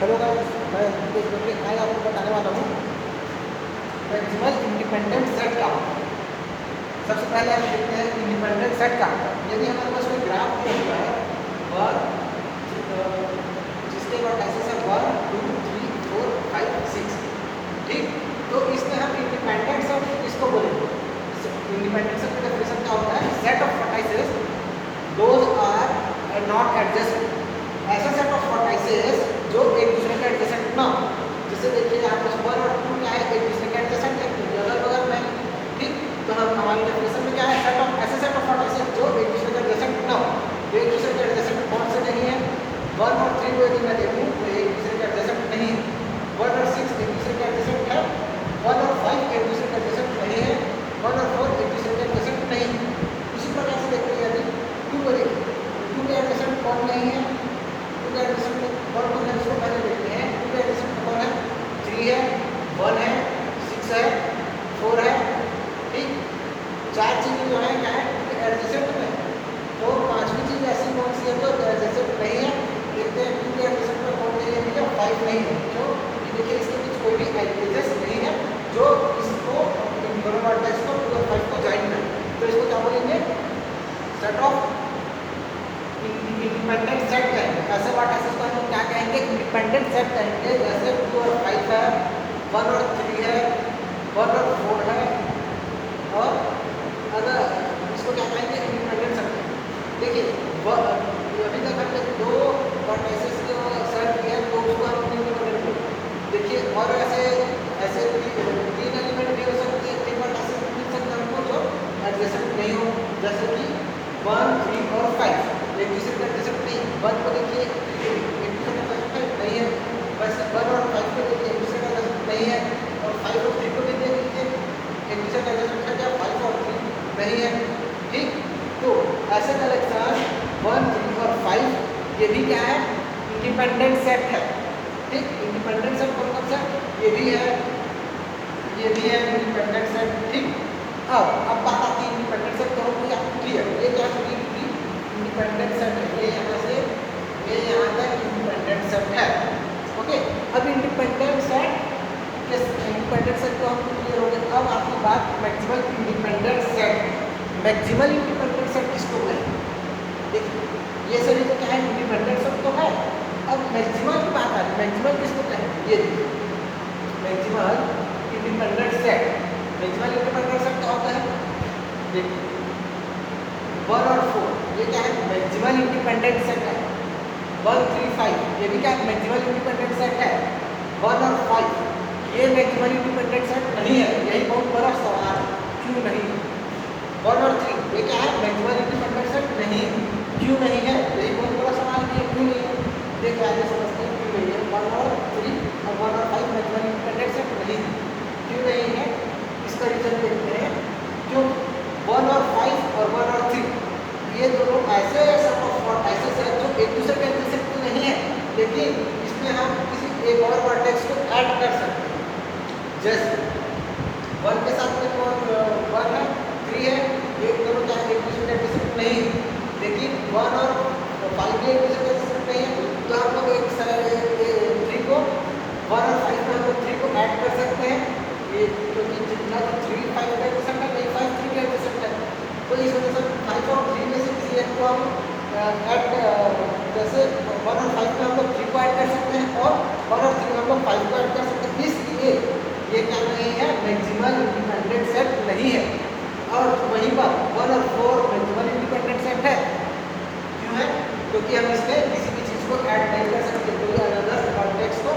Hello guys, मैं रितेश बोले आज आपको बताने वाला हूँ मैक्सिमल इंडिपेंडेंट सेट का। सबसे पहले हम देखते हैं इंडिपेंडेंट सेट का। यदि हमारे पास कोई ग्राफ दिया हुआ है वन जिसके वर्टाइसेस है 1 2 3 4 5 6, ठीक। तो इसमें हम इंडिपेंडेंट सेट किसको बोलेंगे? इंडिपेंडेंट सेट का डेफिनेशन क्या होता है? Set of vertices those are not adjacent. ऐसा सेट ऑफ वर्टाइसेस जो एक दूसरे के एडजेसेंट ना हो। जैसे देखिए यहाँ पर 1 और 2 क्या है, एक दूसरे के एडजेसेंट है, क्योंकि अगल बगल में, ठीक। तो हम हमारी डेफिनेशन में क्या है? सेट ऑफ ऐसे सेट ऑफ वर्टाइसेस जो एक दूसरे के एडजेसेंट ना हो। तो एक दूसरे के एडजेसेंट कौन से नहीं है? 1 और 3 को यदि मैं देखूँ तो एक दूसरे के एडजेसेंट नहीं है। 1 और 6 एक दूसरे के एडजेसेंट है। 1 और 5 एक दूसरे के एडजेसेंट नहीं है। 1 और 4 एक दूसरे के एडजेसेंट नहीं है। उसी प्रकार से देखते हैं यदि 2 को देखिए, 2 के एडजेसेंट कौन नहीं है? 2 के एडजेसेंट कौन है उसको पहले देखते हैं। 2 के एडजेसेंट कौन है? 3 है, 1 है, 6 है, 4 है, ठीक। चार चीजें जो है क्या है एडजेसेंट में। तो पांचवी चीज ऐसी कौन सी है जो एडजेसेंट नहीं है? देखते हैं 2 के एडजेसेंट में कौन नहीं है भैया? 5 नहीं है। क्यों? क्योंकि देखिए इसके बीच कोई भी एडजेस नहीं है जो इसको इन दोनों वर्टेक्स को 2 और 5 को ज्वाइन करे। तो इसको क्या बोलेंगे? सेट ऑफ इंडिपेंडेंट सेट कहेंगे। ऐसे वर्टाइसेस को हम लोग क्या कहेंगे? इंडिपेंडेंट सेट कहेंगे। जैसे 2 और 5 है, 1 और 3 है, 1 और 4 है, और अगर इसको क्या कहेंगे? इंडिपेंडेंट सेट कहेंगे। देखिए अभी तक हमने 2 वर्टाइसेस को सेट किया तो उसको हम इंडिपेंडेंट बोलते हैं। देखिए और ऐसे ऐसे 3 एलिमेंट भी हो सकते हैं, 3 वर्टाइसेस मिल सकते हैं हमको जो एडजेसेंट नहीं हो। जैसे कि 1 3 और 5 एक दूसरे का एडजेसेंट नहीं। 1 को देखिए एक दूसरे का एडजेसेंट नहीं है, वैसे 1 और 5 को देखिए एक दूसरे का एडजेसेंट नहीं है, और 5 और 3 को भी देखिए एक दूसरे का एडजेसेंट है क्या? 5 और 3 नहीं है, ठीक। तो ऐसे कलेक्शन 1 3 और 5 ये भी क्या है? इंडिपेंडेंट सेट है, ठीक। इंडिपेंडेंट सेट कौन कौन सा? ये भी है, ये भी है इंडिपेंडेंट सेट, ठीक। अब बात आती है इंडिपेंडेंट सेट। तो हमको यहाँ क्लियर ये क्या है? इंडिपेंडेंट सेट है। ये यहाँ से ये यहाँ तक इंडिपेंडेंट सेट है, ओके। अब इंडिपेंडेंट सेट को हम क्लियर हो गए। अब आपकी बात maximal independent set. Maximal independent set किसको कहें? देखिए ये सभी तो क्या है? इंडिपेंडेंट सेट तो है। अब मैक्सिमल की बात आ रही है, मैक्सिमल किसको कहें? ये maximal independent set. Maximal independent set क्या होता है? देखिए 1 और 4 ये क्या है? मैक्सिमल इंडिपेंडेंट सेट है। 1 3 5 ये भी क्या है? मैक्सिमल इंडिपेंडेंट सेट है। 1 और 5 ये मैक्सिमल इंडिपेंडेंट सेट नहीं है। यही बहुत बड़ा सवाल है, क्यों नहीं है? 1 और 3 ये क्या है? मैक्सिमल इंडिपेंडेंट सेट नहीं है, क्यों नहीं है? यही बहुत बड़ा सवाल है, क्यों नहीं है? देखिए आगे समझते हैं क्यों नहीं है। 1 और 3 और 1 और 5 मैक्सिमल इंडिपेंडेंट सेट नहीं है, क्यों नहीं है? इसका रीजन देखते हैं। क्यों? 1 और 5 और 1 और 3 ये दोनों ऐसे सेट ऑफ वर्टाइसेस हैं जो एक दूसरे के एडजेसेंट तो नहीं है, लेकिन इसमें हम किसी एक और वर्टेक्स को ऐड कर सकते हैं। जैसे 1 के साथ में कौन 1 है, 3 है, ये दोनों क्या एक दूसरे के एडजेसेंट नहीं है, लेकिन 1 और 5 भी एक दूसरे के एडजेसेंट नहीं है। तो हम लोग 3 को 1 और 5 में हम लोग 3 को ऐड कर सकते हैं। ये क्योंकि जितना 3 5 का एडजेसेंट है, नहीं 5 3 का एडजेसेंट है। तो इस वजह से 5 और 3 में से किसी एक को हम ऐड जैसे 1 और 5 में हम लोग 3 को ऐड कर सकते हैं, और 1 और 3 में हम लोग 5 को ऐड कर सकते हैं। इसलिए ये क्या नहीं है? मैक्सिमल इंडिपेंडेंट सेट नहीं है। और वहीं पर 1 और 4 मैक्सिमल इंडिपेंडेंट सेट है। क्यों है? क्योंकि हम इसमें किसी भी चीज़ को ऐड नहीं कर सकते, कोई अनदर वर्टेक्स को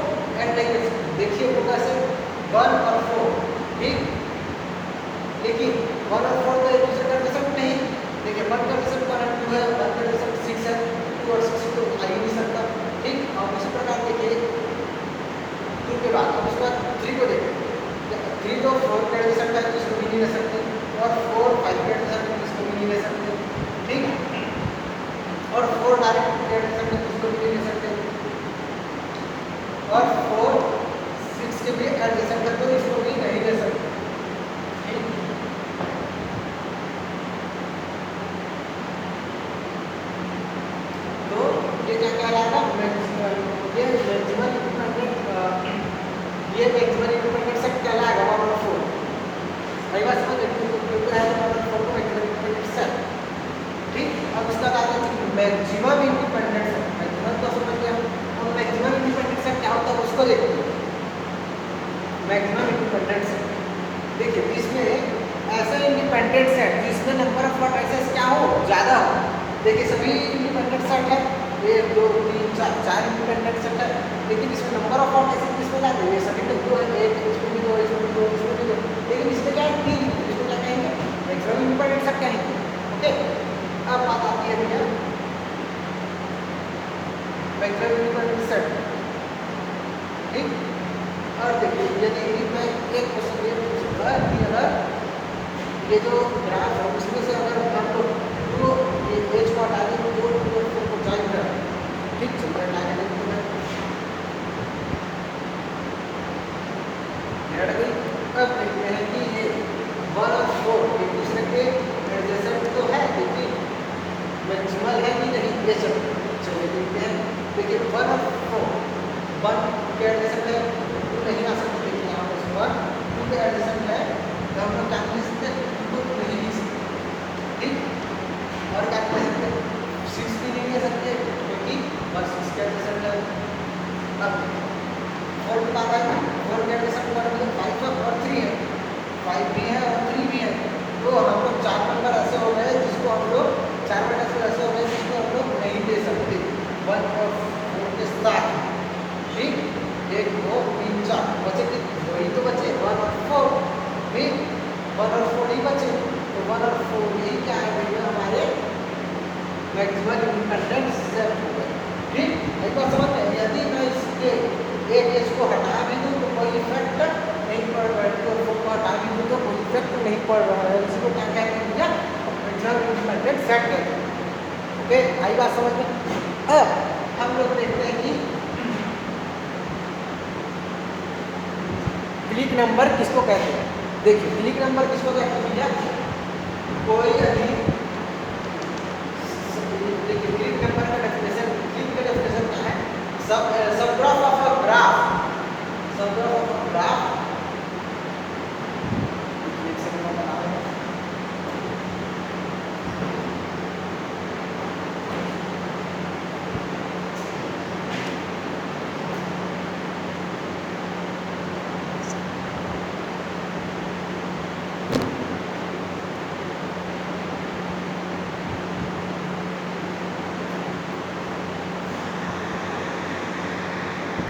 ऐड नहीं कर सकते। देखिए वो कैसे 1 और 4, ठीक। लेकिन 1 और 4 तो एक दूसरे का एडजेसेंट नहीं। देखिए 1 का एडजेसेंट 2 है, 1 का एडजेसेंट 6 है, 2 और 6 तो आ ही नहीं सकता, ठीक। और उसी प्रकार देखिए 2 के बाद अब उसके बाद 3 को देखिए। 3 तो 4 का एडजेसेंट है, तो इसको भी नहीं ले सकते, और 4 5 का एडजेसेंट है, तो इसको भी नहीं ले सकते, ठीक। और 4 डायरेक्ट का एडजेसेंट है, तो इसको भी नहीं ले सकते, और 4 6 के भी एडजेसेंट है, तो इसको भी नहीं ले सकते। ये क्या कहलाएगा? ये मैक्सिमल ये मैक्सिमम इंडिपेंडेंट सेट कहलाएगा 1 और 4। भाई बात समझ में क्योंकि है 1 और 4 को मैक्सिमम इंडिपेंडेंट सेट। ठीक, अब इसका कार्य है मैक्सिमम इंडिपेंडेंट सेट। मैक्सिमम तो समझ गए हम, मैक्सिमम इंडिपेंडेंट सेट क्या होता है उसको देखते हैं। मैक्सिमम इंडिपेंडेंट सेट देखिए, इसमें ऐसा इंडिपेंडेंट सेट जिसमें नंबर ऑफ वर्टिसेस क्या हो, ज़्यादा हो। देखिए सभी इंडिपेंडेंट सेट है, 1 2 3 4 इंडिपेंडेंट सेट है, लेकिन इसमें नंबर ऑफ वर्टिसेस किसमें ज़्यादा है, ये सभी में 2 है, 1 इसमें भी 2, इसमें भी 2, इसमें भी 2, लेकिन इसमें क्या है 3, इसमें क्या कहेंगे मैक्सिमम इंडिपेंडेंट सेट कहेंगे। ओके, अब बात आती है भैया मैक्सिमम इंडिपेंडेंट सेट। ठीक, और देखिए यदि मैं एक क्वेश्चन ये पूछूंगा कि अगर ये जो ग्राफ है उसमें से अगर हम लोग तो ये एज को हटा दें तो 2 को ज्वाइन कर, ठीक चल रहा है हट गई। अब देखते हैं कि ये 1 और 4 एक दूसरे के एडजेसेंट तो है, लेकिन मैक्सिमल है कि नहीं ये सब चलिए देखते हैं। देखिए 1 और 4 1 के एडजेसेंट है, 2 नहीं आ सकते, देखिए यहाँ पर 2 के एडजेसेंट है तो हम लोग क्या कर सकते हैं, 2 नहीं ले सकते। ठीक, और क्या कर सकते हैं 6 भी नहीं ले सकते क्योंकि 6 के एडजेसेंट है। अब 4 की बात है, 4 के एडजेसेंट 5 और 3 है, 5 भी है और 3 भी है, तो हम लोग 4 नंबर ऐसे हो गए जिसको हम लोग 4 नंबर ऐसे हो गए जिसको हम लोग नहीं ले सकते 1 और 4 के साथ। ठीक, 1 2 3 4 बचे, वही तो बचे 1 और 4, फिर 1 और 4 ही बचे, तो 1 और 4 यही क्या है भैया हमारे मैक्सिमम इंडिपेंडेंट सेट हो गए। ठीक, एक बात समझ में, यदि मैं इसके एक एज को हटा भी दूँ तो कोई इफेक्ट नहीं पड़ रहा है, तो 4 को हटा भी दूँ तो कोई इफेक्ट नहीं पड़ रहा है, इसको क्या कहते हैं भैया मैक्सिमम इंडिपेंडेंट सेट कहते हैं। ओके, आई बात समझ में। अब हम लोग देखते हैं कि क्लिक नंबर किसको कहते हैं। देखिए क्लिक नंबर किसको कहते हैं भैया,